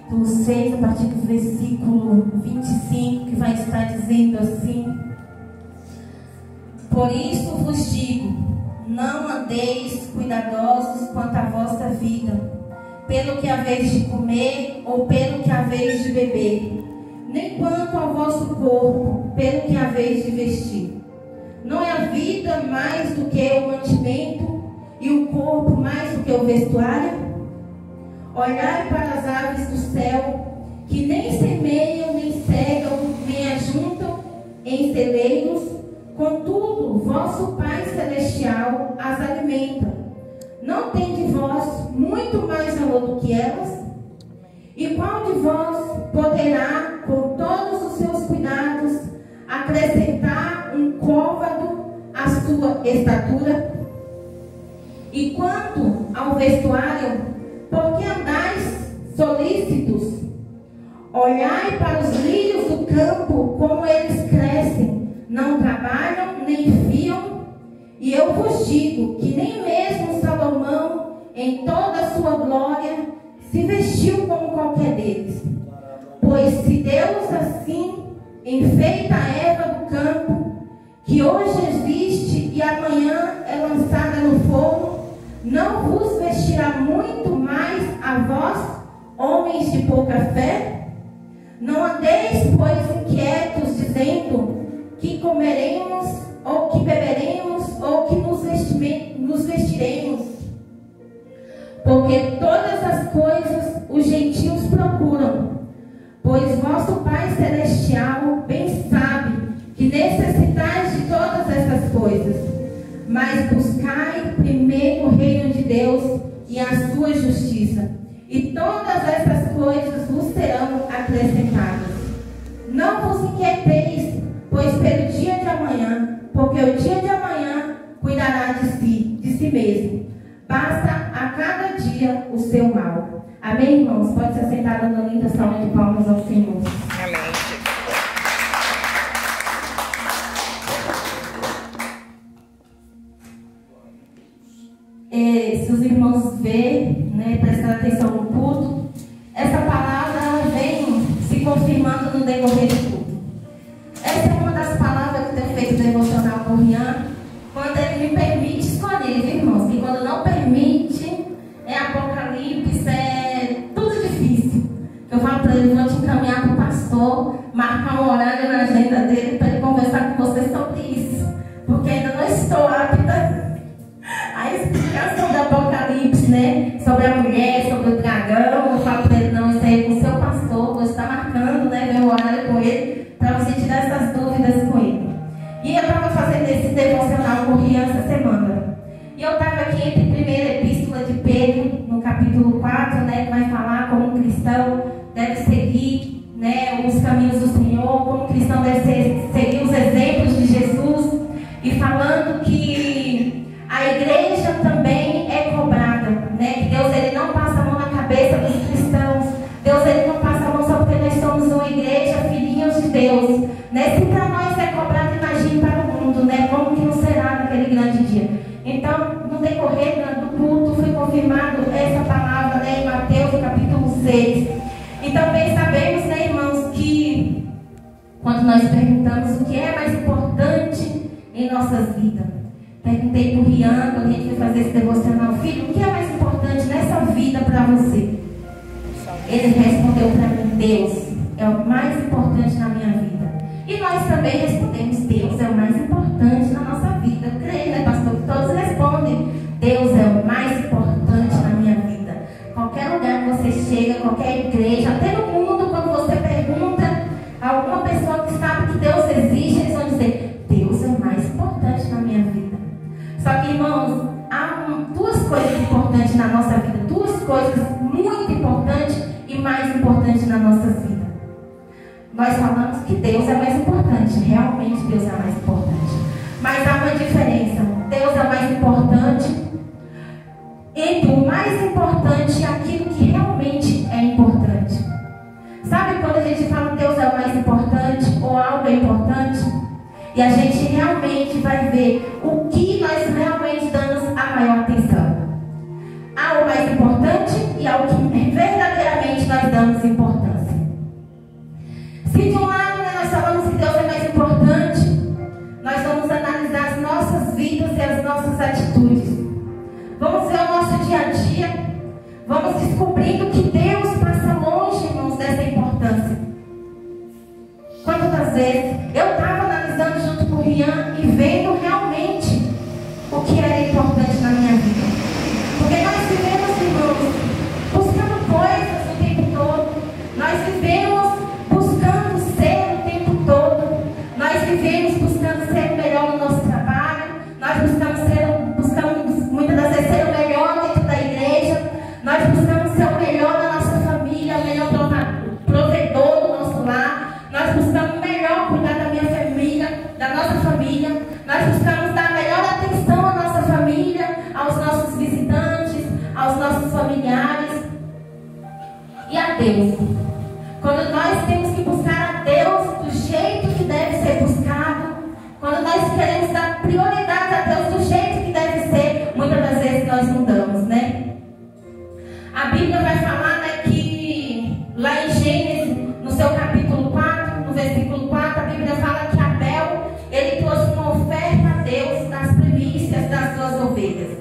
capítulo 6, a partir do versículo 25, que vai estar dizendo assim: por isso vos digo, não andeis cuidadosos quanto à vossa vida, pelo que haveis de comer ou pelo que haveis de beber, nem quanto ao vosso corpo, pelo que haveis de vestir. Não é a vida mais do que o mantimento, e o corpo mais do que o vestuário? Olhai para as aves do céu, que nem semeiam, nem cegam, nem ajuntam em celeiros, contudo, vosso Pai Celestial as alimenta. Não tendes vós muito mais valor do que elas? E qual de vós poderá, com todos os seus cuidados, acrescentar um côvado à sua estatura? E quanto ao vestuário, por que andais solícitos? Olhai para os lírios do campo, como eles crescem, não trabalham, nem fiam. E eu vos digo que nem mesmo Salomão, em toda a sua glória, se vestiu como qualquer deles. Pois se Deus assim enfeita a erva do campo, que hoje existe e amanhã é lançada no fogo, não vos vestirá muito mais a vós, homens de pouca fé? Não andeis, pois, inquietos, dizendo que comeremos, ou que beberemos, ou que nos vestiremos. Porque todas as coisas os gentios procuram, pois vosso Pai Celestial bem sabe que necessitais de todas essas coisas. Mas buscai primeiro o reino de Deus e a sua justiça, e todas essas coisas vos serão acrescentadas. Não vos inquieteis, pois pelo dia de amanhã, porque o dia de amanhã cuidará de si mesmo. Basta a cada dia o seu mal. Amém, irmãos? Pode se assentar dando linda salva de palmas ao Senhor. Amém. Se os irmãos verem, prestando atenção no culto, essa palavra ela vem se confirmando no decorrer do culto. Essa é uma das palavras que eu tenho feito devocional com o Rian, quando ele me permite escolher, viu, irmãos? E quando não permite, é Apocalipse, é tudo difícil. Eu falo para ele, vou te encaminhar para o pastor, marcar um horário na agenda dele para ele conversar com você sobre isso, porque ainda não estou apta a explicação do Apocalipse, sobre a mulher, sobre o dragão. Eu falo para ele, não, isso aí é com o seu pastor, você está marcando, meu horário com ele, para você tirar essas dúvidas com ele. E eu estava fazendo esse devocional com criança essa semana. E eu estava aqui entre a primeira epístola de Pedro, no capítulo 4, que vai falar como um cristão deve seguir, os caminhos do Senhor, como um cristão deve seguir os exemplos de Jesus, e falando que a igreja também é cobrada, que Deus ele não passa a mão na cabeça dos cristãos, Deus ele não passa a mão só porque nós somos uma igreja, filhinhos de Deus, se para nós é cobrado, imagine para o mundo, como que não será naquele grande dia. Então, no decorrer do culto, foi confirmado essa palavra, em Mateus capítulo 6, e também sabemos, irmãos, que quando nós perguntamos o que é mais importante em nossas vidas, perguntei para o Rian, quando a gente foi fazer esse devocional, filho, o que é mais importante nessa vida para você? Ele respondeu para mim, Deus é o mais importante na minha vida. E nós também respondemos, Deus é o mais importante na nossa vida. Eu creio, pastor, que todos respondem, Deus é o mais importante na minha vida. Qualquer lugar que você chega, qualquer igreja, até no mundo, quando você pergunta a alguma pessoa que sabe que Deus existe, eles vão dizer, Deus é o mais importante na minha vida. Só que, irmãos, há duas coisas importantes na nossa vida, duas coisas muito importantes e mais importantes na nossa vida. Nós falamos que Deus é mais importante, realmente Deus é mais importante. Mas há uma diferença, Deus é mais importante entre o mais importante e aquilo que realmente é importante. Sabe quando a gente fala que Deus é o mais importante ou algo é importante? E a gente realmente vai ver o que nós realmente damos a maior atenção. Há o mais importante e ao que verdadeiramente nós damos importância. descobrindo que Deus passa longe, irmãos, dessa importância. Quantas vezes eu estava analisando junto com o Rian e vendo realmente o que era importante na minha vida. Porque nós vivemos, irmãos, buscando coisas o tempo todo. Nós vivemos buscando ser o tempo todo. Nós vivemos buscando ser o melhor no nosso trabalho. Nós buscamos muitas das vezes ser o melhor dentro da igreja. Nós buscamos ser o melhor na nossa família, o melhor provedor do nosso lar. Nós buscamos o melhor cuidar da minha família, da nossa família. Nós buscamos dar a melhor atenção à nossa família, aos nossos visitantes, aos nossos familiares e a Deus. Quando nós temos que buscar a Deus do jeito que deve ser buscado, quando nós queremos dar prioridade a Deus do jeito que deve ser, muitas das vezes nós não damos, né? A Bíblia vai falar, né, que lá em Gênesis, no seu capítulo 4, no versículo 4, a Bíblia fala que Abel, ele trouxe uma oferta a Deus das primícias das suas ovelhas.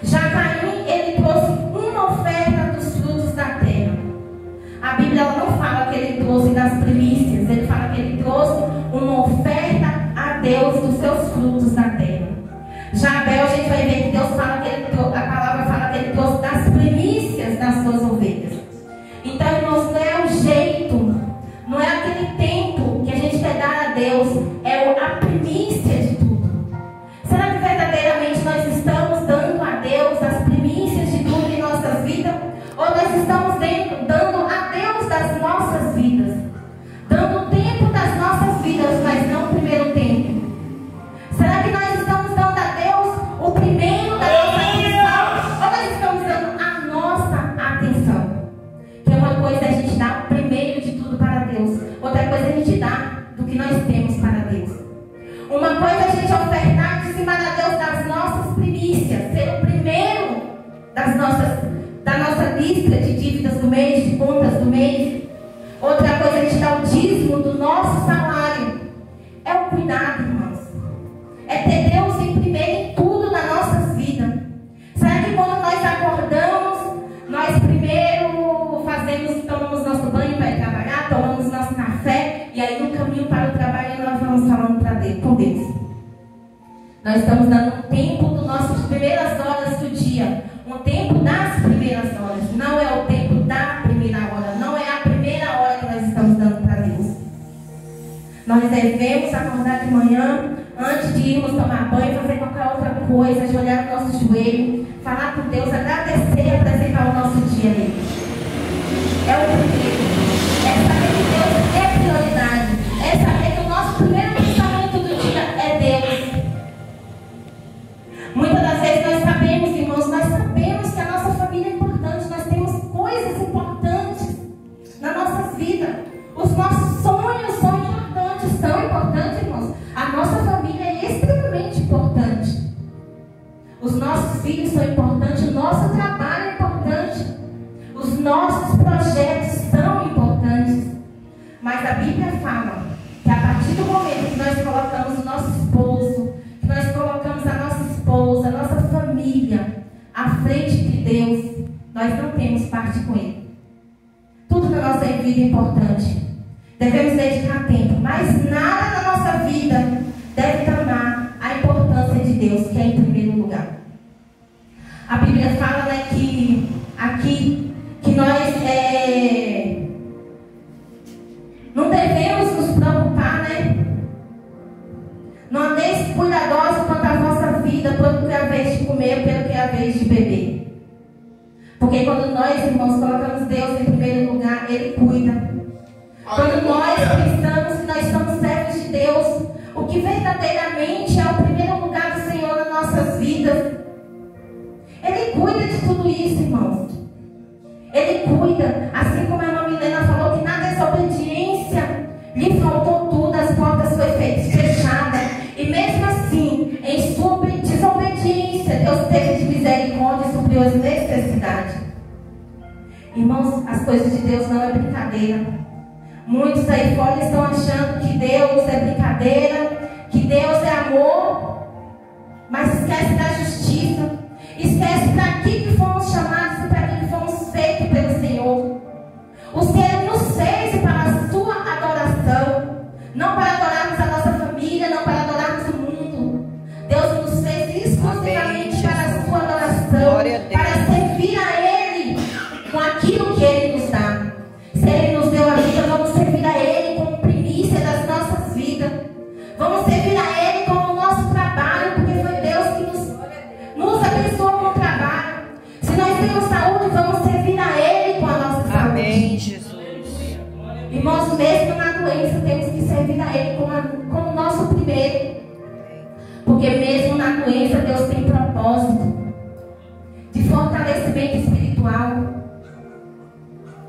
Já Caim, ele trouxe uma oferta dos frutos da terra. A Bíblia ela não fala que ele trouxe das primícias, ele fala que ele trouxe uma oferta a Deus dos seus frutos da terra. Já Abel, a gente vai ver que Deus fala que a palavra fala que ele trouxe das primícias das suas ovelhas. Então, irmãos, não é o jeito, não é aquele tempo que a gente quer dar a Deus, é a primícia de tudo. Será que verdadeiramente nós estamos dando a Deus as primícias de tudo em nossas vidas? Ou nós estamos dando a Deus das nossas vidas? Dando o tempo das nossas vidas, mas não o primeiro tempo. Será que nós estamos dando a Deus o primeiro da nossa atenção? Ou nós estamos dando a nossa atenção? Que é uma coisa a gente dar o primeiro de tudo para Deus. Outra coisa a gente dar do que nós temos para Deus. Uma coisa a gente ofertar de cima a Deus das nossas primícias. Ser o primeiro da nossa lista de dívidas do mês, de contas do mês. Outra coisa a gente dar o dízimo do nosso salário. É o cuidado, irmãos. É ter Deus em primeiro em tudo na nossas vidas. Será que quando nós acordamos, nós primeiro tomamos nosso banho para ir trabalhar, tomamos nosso café, e aí no caminho para o trabalho nós vamos falando com Deus? Nós estamos dando um tempo das nossas primeiras horas do dia, um tempo das primeiras horas, não é o tempo da primeira hora, não é a primeira hora que nós estamos dando para Deus. Nós devemos acordar de manhã, antes de irmos tomar banho, fazer qualquer outra coisa, ajoelhar o nosso joelho, falar com Deus, agradecer e apresentar o nosso dia a Ele. É o primeiro. É saber que Deus é prioridade. É saber que o nosso primeiro pensamento do dia é Deus. Muitas das vezes nós sabemos, irmãos, que a nossa família é importante. Nós temos coisas importantes na nossa vida. Os nossos sonhos são importantes, irmãos. A nossa família é extremamente importante. Os nossos filhos são importantes. O nosso trabalho é importante. Os nossos projetos são importantes. Mas a Bíblia fala que a partir do momento que nós colocamos o nosso esposo, que nós colocamos a nossa esposa, a nossa família à frente de Deus, nós não temos parte com Ele. Tudo na nossa vida é importante. Devemos dedicar tempo, mas nada na nossa vida deve tomar a importância de Deus, que é em primeiro lugar. A Bíblia fala, né, que nós não devemos nos preocupar, né? Não andeis cuidadosos quanto à vossa vida, pelo que é a vez de comer, pelo que é a vez de beber. Porque quando nós, irmãos, colocamos Deus em primeiro lugar, Ele cuida. Quando nós pensamos que nós somos servos de Deus, o que verdadeiramente é o primeiro lugar do Senhor nas nossas vidas, Ele cuida de tudo isso, irmãos. Ele cuida, assim como a irmã Milena falou que na desobediência lhe faltou tudo, as portas foram fechadas. E mesmo assim, em sua desobediência, Deus teve de misericórdia e supriu as necessidades. Irmãos, as coisas de Deus não é brincadeira. Muitos aí fora estão achando que Deus é brincadeira, que Deus é amor, mas esquece da justiça, esquece para que fomos chamados e para que fomos feitos Vamos servir a Ele como o nosso trabalho, porque foi Deus que nos abençoou com o trabalho. Se nós temos saúde, vamos servir a Ele com a nossa saúde. Amém, Jesus. Irmãos, mesmo na doença, temos que servir a Ele como o nosso primeiro. Porque mesmo na doença, Deus tem propósito de fortalecimento espiritual.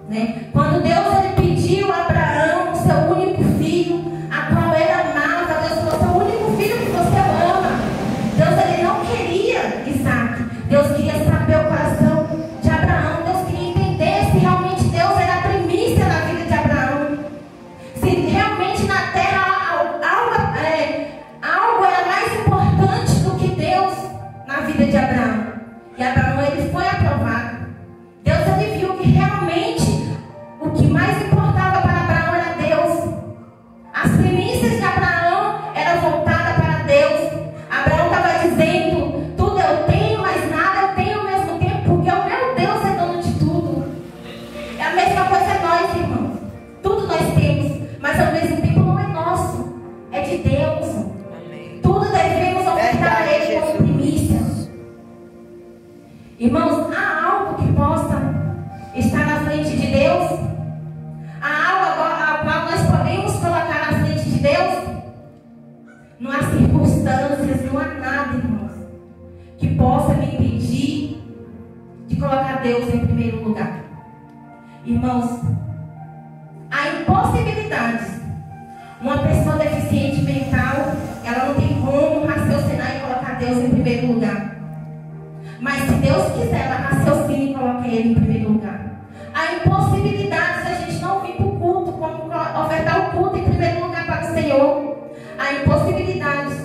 Né? Quando Deus ele pediu a Abraão o seu único filho, a qual ele amava, Deus falou: seu único filho que você ama. Deus ele não queria Isaac. Deus queria saber o coração de Abraão. Deus queria entender se realmente Deus era a primícia na vida de Abraão. Se realmente na terra algo era mais importante do que Deus na vida de Abraão. E Abraão ele foi aprovado. Deus ele viu que realmente o que mais importava para Abraão era Deus. As primícias de Abraão eram voltadas para Deus. Abraão estava dizendo: tudo eu tenho, mas nada eu tenho ao mesmo tempo, porque o meu Deus é dono de tudo. É a mesma coisa nós, irmãos. Tudo nós temos, mas ao mesmo tempo não é nosso, é de Deus. Amém. Tudo devemos ofertar a Ele como primícia. Irmãos, há algo que possa estar na frente de Deus? Há algo ao qual nós podemos colocar na frente de Deus? Não há circunstâncias, não há nada, irmãos, que possa me impedir de colocar Deus em primeiro lugar. Irmãos, há impossibilidades. Uma pessoa deficiente mental, ela não tem como raciocinar e colocar Deus em primeiro lugar. Mas se Deus quiser, ela raciocina e coloca Ele em primeiro lugar. Há impossibilidades da gente não vir para o culto, como ofertar o culto em primeiro lugar para o Senhor. Há impossibilidades.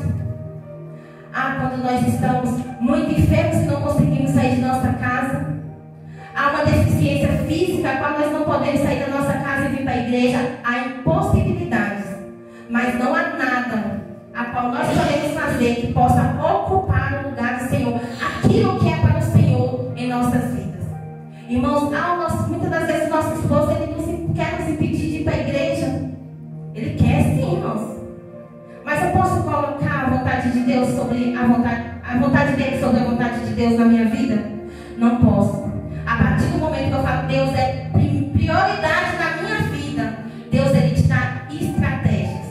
Quando nós estamos muito enfermos e não conseguimos sair de nossa casa. Há uma deficiência física, a qual nós não podemos sair da nossa casa e vir para a igreja. Há impossibilidades. Mas não há nada a qual nós podemos fazer que possa ocupar o lugar do Senhor. Aquilo que é para o Senhor em nossas vidas. Irmãos, muitas das vezes o nosso esposo ele quer nos impedir de ir para a igreja. Ele quer sim, irmãos. Mas eu posso colocar a vontade de Deus sobre a vontade dele sobre a vontade de Deus na minha vida? Não posso. A partir do momento que eu falo Deus é prioridade na minha vida, Deus ele te dá estratégias.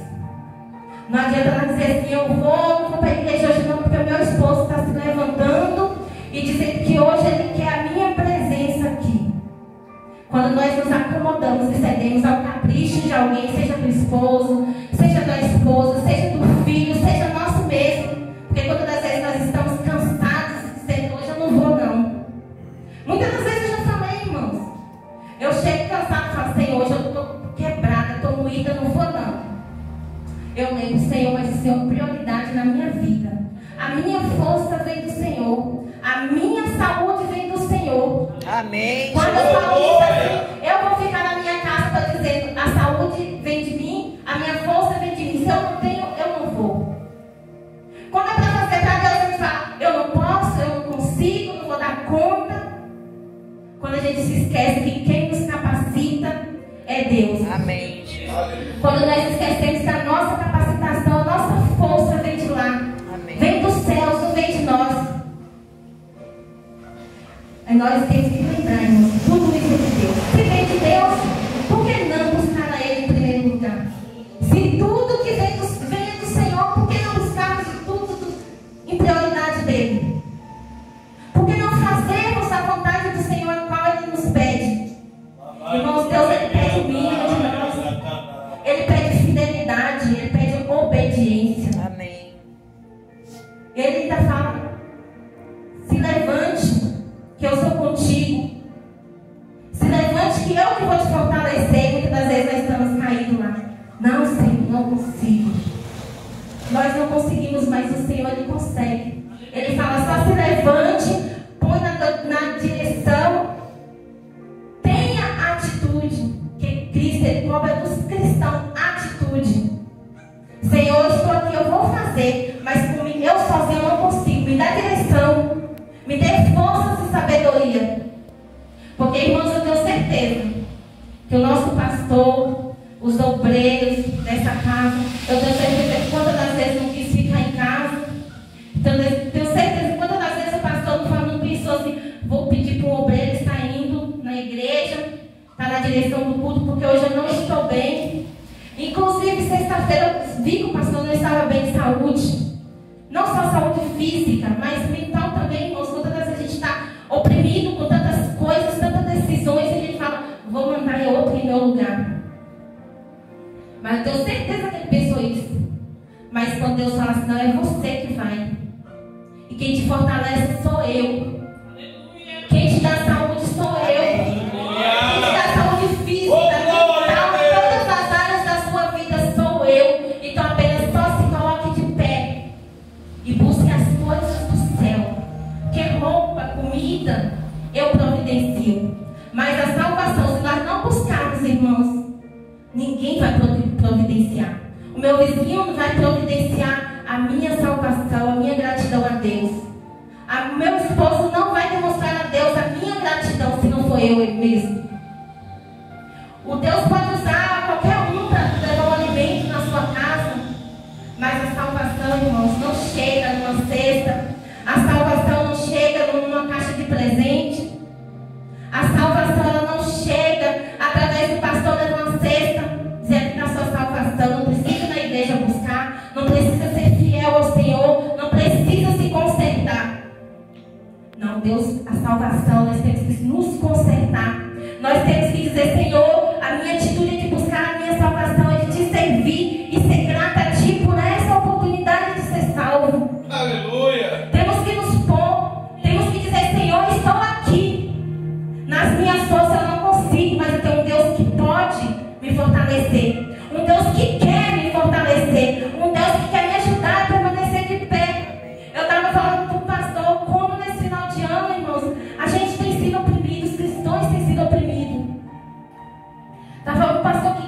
Não adianta ela dizer assim: eu não vou para a igreja hoje não, porque o meu esposo está se levantando e dizendo que hoje ele quer a minha presença aqui. Quando nós nos acomodamos e cedemos ao capricho de alguém, seja do esposo, seja da esposa, seja do filho, seja nosso mesmo. Porque quando das vezes nós estamos cansados de dizer: hoje eu não vou não. Muitas das vezes eu já falei, irmãos. Eu chego cansado e falo: Senhor, hoje eu estou quebrada, estou moída, não vou não. Eu lembro: Senhor, mas o Senhor é prioridade na minha vida. A minha força vem do Senhor. A minha saúde vem do Senhor. Amém. Quando eu falo isso assim, eu vou ficar na minha casa, estou dizendo: a saúde vem de mim, a minha força vem de mim. Se eu não tenho, eu não vou. Quando é para fazer para Deus, a gente fala: eu não posso, eu não consigo, não vou dar conta. Quando a gente se esquece que quem nos capacita é Deus. Amém. Quando nós esquecemos que a nossa capacitação, a nossa força vem de lá. Amém. Vem dos céus, não vem de nós. Nós temos que lembrar, irmãos, tudo isso é de Deus. Se vem de Deus, por que não buscar a Ele em primeiro lugar? Se tudo que vem do Senhor, por que não buscarmos tudo em prioridade dele? Por que não fazermos a vontade do Senhor a qual Ele nos pede? Irmãos, Deus ele pede o mínimo de nós. Ele pede fidelidade, Ele pede obediência. Amém. Ele ainda fala: se levante, que eu sou contigo. Se levante, que eu que vou te fortalecer. Muitas das vezes nós estamos caídos lá. Não, Senhor, não consigo. Nós não conseguimos, mas o Senhor ele consegue. Ele fala: só se levante, põe na direção, tenha atitude. Que Cristo ele cobra dos cristãos atitude. Senhor, eu estou aqui, eu vou fazer, mas comigo, eu sozinho não consigo. Me dá direção, me dê forças e sabedoria. Porque, irmãos, eu tenho certeza que o nosso pastor, os obreiros dessa casa, eu tenho certeza que quando nós direção do culto, porque hoje eu não estou bem. Inclusive, sexta-feira eu vi que o pastor não estava bem de saúde. Não só saúde física, mas mental também, irmãos. Quantas vezes a gente está oprimido com tantas coisas, tantas decisões, e a gente fala, vou mandar outro em meu lugar. Mas eu tenho certeza que ele pensou isso. Mas quando Deus fala assim, não, é você que vai. E quem te fortalece sou eu. Quem te dá saúde sou eu. Quem te dá saúde física, mental, todas as áreas da sua vida sou eu. Então apenas só se coloque de pé e busque as coisas do céu. Porque roupa, comida, eu providencio. Mas a salvação, se nós não buscarmos, irmãos, ninguém vai providenciar. O meu vizinho vai providenciar a minha salvação, a minha gratidão a Deus. O meu esposo não vai demonstrar a Deus a minha gratidão se não for eu mesmo. O Deus pode usar qualquer um para levar um alimento na sua casa, mas a salvação, irmãos, não chega numa cesta. A salvação não chega numa caixa de presente. A salvação ela não chega através do pastor levando uma cesta, dizendo que a sua salvação não precisa ir na igreja buscar, não precisa ser fiel ao Senhor, não precisa se consertar. Não, Deus, a salvação, nós temos que nos consertar. Nós temos que dizer, Senhor, a minha atitude é de buscar a minha salvação, é de te servir e ser grata a Ti por essa oportunidade de ser salvo. Aleluia! Temos que nos pôr, temos que dizer, Senhor, estou aqui. Nas minhas forças eu não consigo, mas eu tenho um Deus que pode me fortalecer. Um Deus que quer me fortalecer. Um Deus que quer me ajudar a permanecer de pé. Eu estava falando para o pastor como nesse final de ano, irmãos, a gente tem sido oprimido, os cristãos têm sido oprimidos. Estava falando para o pastor que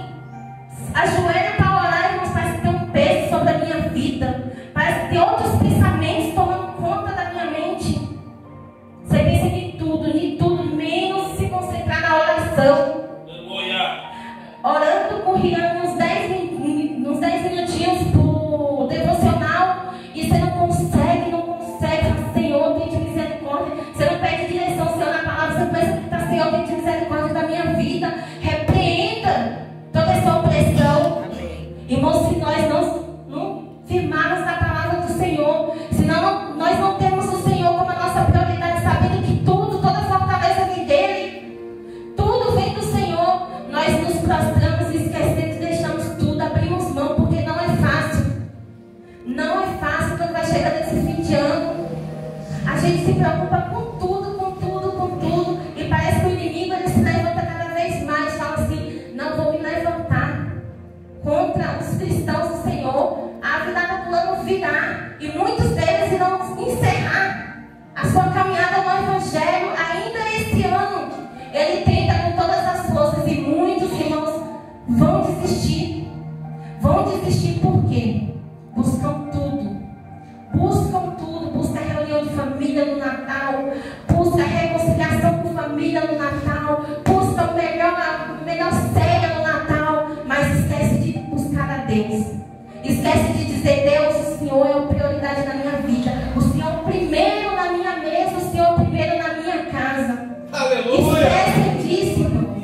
ajoelha para orar, irmãos, parece que tem um peso sobre a minha vida. Parece que tem outros pensamentos tomando conta da minha mente. Você pensa em tudo, menos se concentrar na oração. Orando, correndo uns 10 minutinhos por devocional, e você não consegue, Senhor, tem de misericórdia. Você não pede direção, Senhor, na palavra, você pensa que está, Senhor, tem de misericórdia da minha vida. Repreenda toda essa opressão. Irmãos, se nós não firmarmos na palavra do Senhor, senão nós não temos o Senhor como a nossa prioridade, sabendo que toda fortaleza vem dele, tudo vem do Senhor. Nós nos prostramos e esquecemos, deixamos tudo, abrimos mão, porque não é fácil. Não é fácil quando vai chegar nesse fim de ano. A gente se preocupa com tudo, e parece que o inimigo ele se levanta cada vez mais, fala assim, não vou me levantar contra os cristãos do Senhor. A vida está pulando virar, e muitos deles irão encerrar a sua caminhada no Evangelho ainda esse ano. Ele tenta com todas as forças, e muitos irmãos vão desistir. Por quê? Buscam tudo, busca reunião de família no Natal, busca reconciliação com família no Natal, busca melhor ceia no Natal, mas esquece de buscar a Deus. Esquece de dizer, Deus, o Senhor é a prioridade na minha vida, o Senhor é o primeiro na minha mesa, o Senhor é o primeiro na minha casa. Aleluia! Esquece disso, irmão.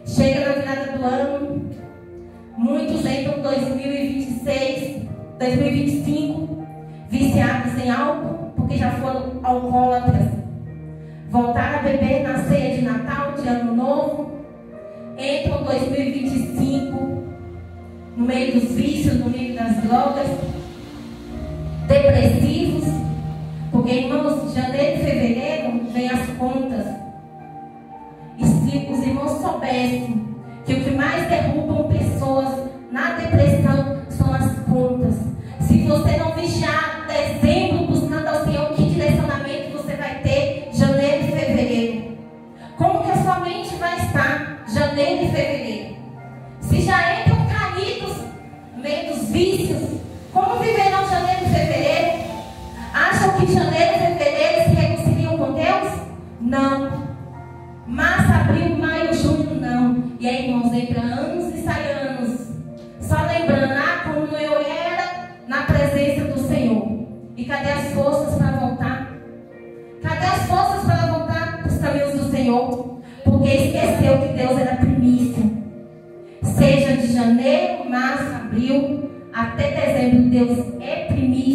Chega na virada do ano, muitos entram em 2026, 2025, viciados em álcool, porque já foram alcoólatras. Voltaram a beber na ceia de Natal, de Ano Novo. Entram em 2025, no meio dos vícios, no meio das drogas, depressivos. Porque, irmãos, janeiro e fevereiro vem as contas. E se os irmãos soubessem que o que mais derrubam pessoas na depressão são as contas. Se você não vigiar dezembro buscando ao Senhor, que direcionamento você vai ter janeiro e fevereiro? Como que a sua mente vai estar janeiro e fevereiro? Se já entram caídos no meio dos vícios, como viverão janeiro e fevereiro? Acham que janeiro e fevereiro se reconciliam com Deus? Não. Março, abril, maio, junho, não. E aí, irmãos, entra anos e sai anos. Só lembrando, como eu era na presença do Senhor. E cadê as forças para voltar? Cadê as forças para voltar para os caminhos do Senhor? Porque esqueceu que Deus era primeiro.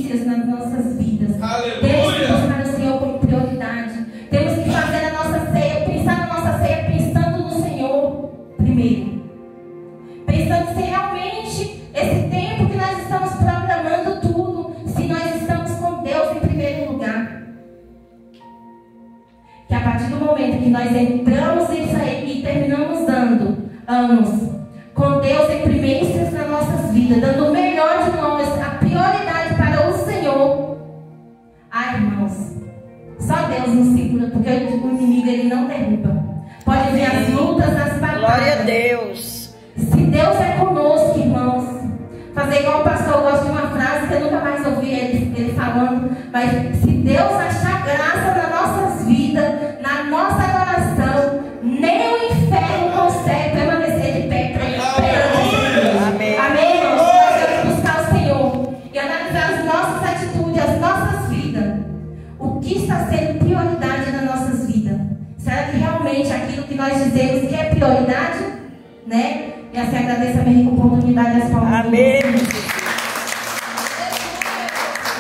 primícias nas nossas vidas. Aleluia. Temos que buscar o Senhor como prioridade. Temos que fazer a nossa ceia, pensar na nossa ceia pensando no Senhor primeiro. Pensando se realmente esse tempo que nós estamos programando tudo, se nós estamos com Deus em primeiro lugar. Que a partir do momento que nós entramos e terminamos dando anos com Deus em primícias nas nossas vidas, dando o melhor de nós, a prioridade para o Senhor. Ai, irmãos, só Deus nos segura, porque o inimigo ele não derruba. Pode vir as lutas, as batalhas. Glória a Deus. Se Deus é conosco, irmãos, fazer igual o pastor, eu gosto de uma frase que eu nunca mais ouvi ele falando, mas se Deus achar graça nas nossas vidas, na nossa adoração, nem o inferno consegue permanecer de pé para ele. Amém. Amém, irmãos? Nós temos que buscar o Senhor e analisar as nossas atitudes, as nossas vidas. O que está sendo prioridade nas nossas vidas? Será que realmente aquilo que nós dizemos que é prioridade? Né? E assim agradeço a minha oportunidade e as palmas. Amém.